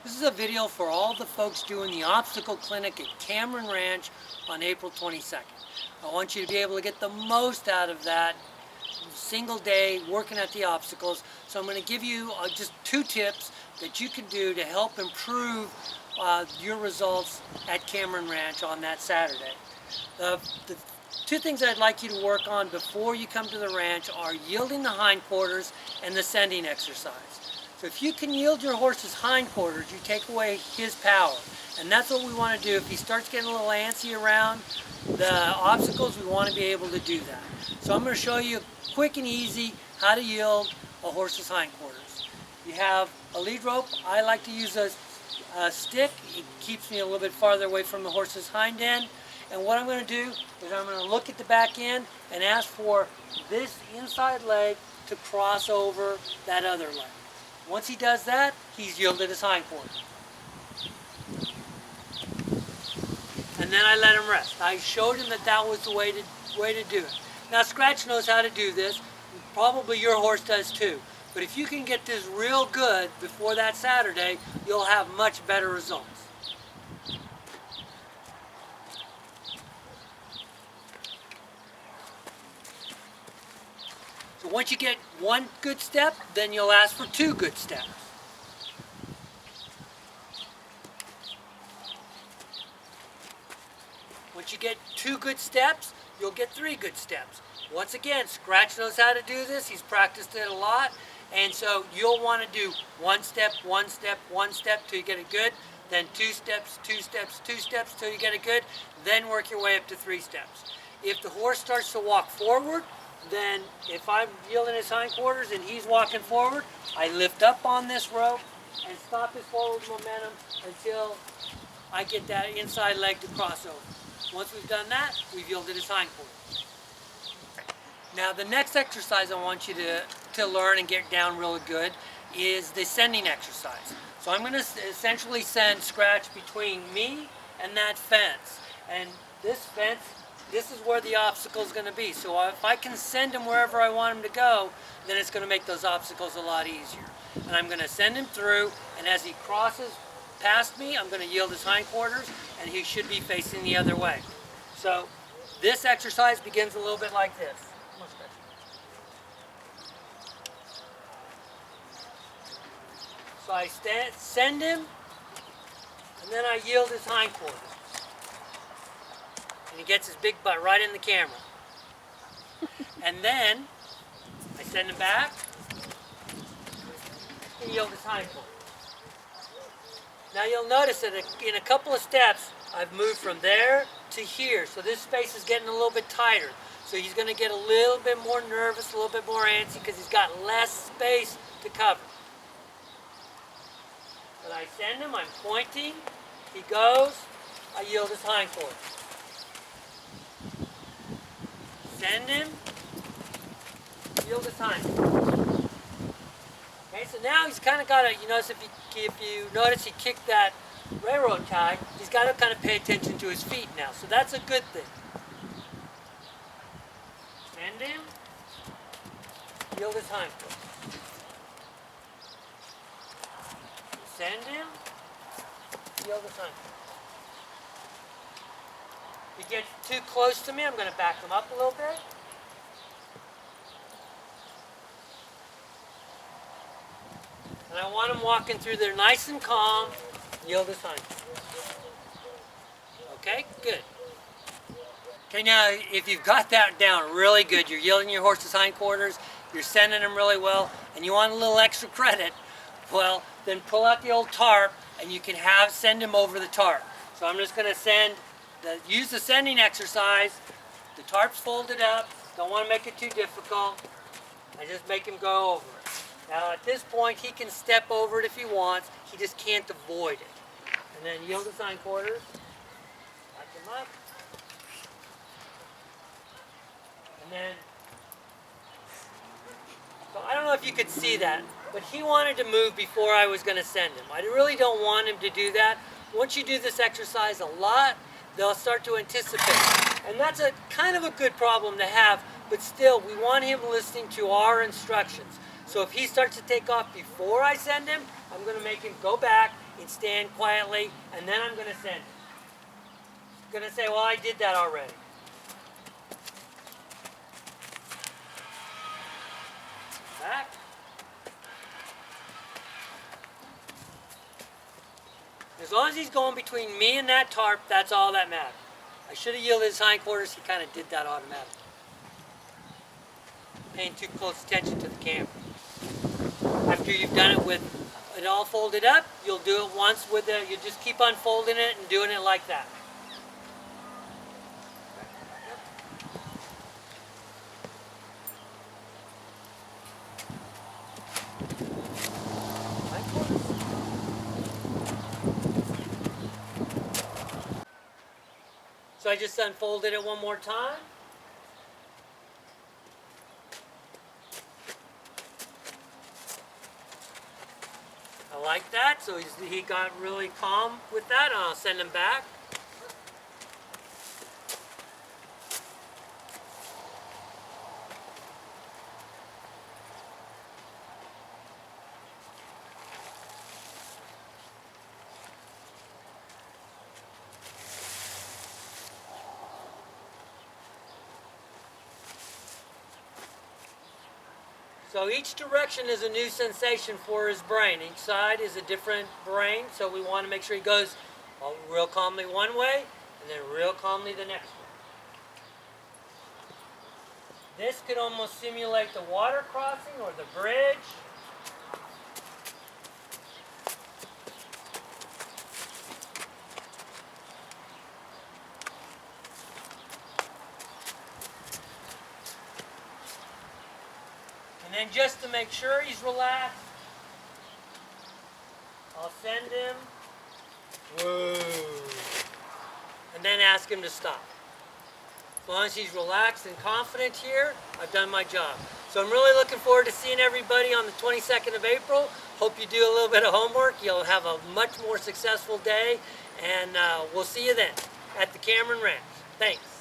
This is a video for all the folks doing the obstacle clinic at Cameron Ranch on April 22nd. I want you to be able to get the most out of that single day working at the obstacles. So I'm going to give you just 2 tips that you can do to help improve your results at Cameron Ranch on that Saturday. The 2 things I'd like you to work on before you come to the ranch are yielding the hindquarters and the sending exercise. So if you can yield your horse's hindquarters, you take away his power. And that's what we want to do. If he starts getting a little antsy around the obstacles, we want to be able to do that. So I'm going to show you quick and easy how to yield a horse's hindquarters. You have a lead rope. I like to use a stick. It keeps me a little bit farther away from the horse's hind end. And what I'm going to do is I'm going to look at the back end and ask for this inside leg to cross over that other leg. Once he does that, he's yielded his hindquarters. And then I let him rest. I showed him that that was the way to do it. Now Scratch knows how to do this. Probably your horse does too. But if you can get this real good before that Saturday, you'll have much better results. So once you get 1 good step, then you'll ask for 2 good steps. Once you get 2 good steps, you'll get 3 good steps. Once again, Scratch knows how to do this. He's practiced it a lot. And so you'll want to do 1 step, 1 step, 1 step till you get it good. Then 2 steps, 2 steps, 2 steps till you get it good. Then work your way up to 3 steps. If the horse starts to walk forward, then if I'm yielding his hindquarters and he's walking forward, I lift up on this rope and stop his forward momentum until I get that inside leg to cross over. Once we've done that, we've yielded his hindquarters. Now the next exercise I want you to learn and get down really good is the sending exercise. So I'm going to essentially send Scratch between me and that fence. And this fence, this is where the obstacle is going to be. So if I can send him wherever I want him to go, then it's going to make those obstacles a lot easier. And I'm going to send him through, and as he crosses past me, I'm going to yield his hindquarters, and he should be facing the other way. So this exercise begins a little bit like this. So I send him, and then I yield his hindquarters. And he gets his big butt right in the camera. And then I send him back and yield his hindquarters. Now you'll notice that in a couple of steps I've moved from there to here. So this space is getting a little bit tighter. So he's going to get a little bit more nervous, a little bit more antsy because he's got less space to cover. But I send him, I'm pointing, he goes, I yield his hindquarters. Send him, yield his hindquarters. Okay, so now he's kind of got to, you notice if you notice he kicked that railroad tie, he's got to kind of pay attention to his feet now. So that's a good thing. Send him, yield his hindquarters. Send him, yield his hindquarters. If he gets too close to me, I'm going to back him up a little bit. And I want him walking through there nice and calm, yield his hindquarters. Okay, good. Okay, now if you've got that down really good, you're yielding your horse's hindquarters, you're sending him really well, and you want a little extra credit, well, then pull out the old tarp and you can send him over the tarp. So I'm just going to use the sending exercise. The tarp's folded up, don't want to make it too difficult. I just make him go over it. Now at this point he can step over it if he wants, he just can't avoid it. And then yield his hindquarters, back him up, and then, so I don't know if you could see that, but he wanted to move before I was going to send him. I really don't want him to do that. Once you do this exercise a lot, they'll start to anticipate. And that's a kind of a good problem to have, but still, we want him listening to our instructions. So if he starts to take off before I send him, I'm going to make him go back and stand quietly, and then I'm going to send it. I'm going to say, well, I did that already. Back. As long as he's going between me and that tarp, that's all that matters. I should have yielded his hindquarters. He kind of did that automatically. Paying too close attention to the camera. After you've done it with it all folded up, you'll do it once with the, you just keep unfolding it and doing it like that. So I just unfolded it one more time. I like that, so he got really calm with that, and I'll send him back. So each direction is a new sensation for his brain. Each side is a different brain, so we want to make sure he goes real calmly one way and then real calmly the next one. This could almost simulate the water crossing or the bridge. And then just to make sure he's relaxed, I'll send him, whoa, and then ask him to stop. As long as he's relaxed and confident here, I've done my job. So I'm really looking forward to seeing everybody on the 22nd of April. Hope you do a little bit of homework. You'll have a much more successful day, and we'll see you then at the Cameron Ranch. Thanks.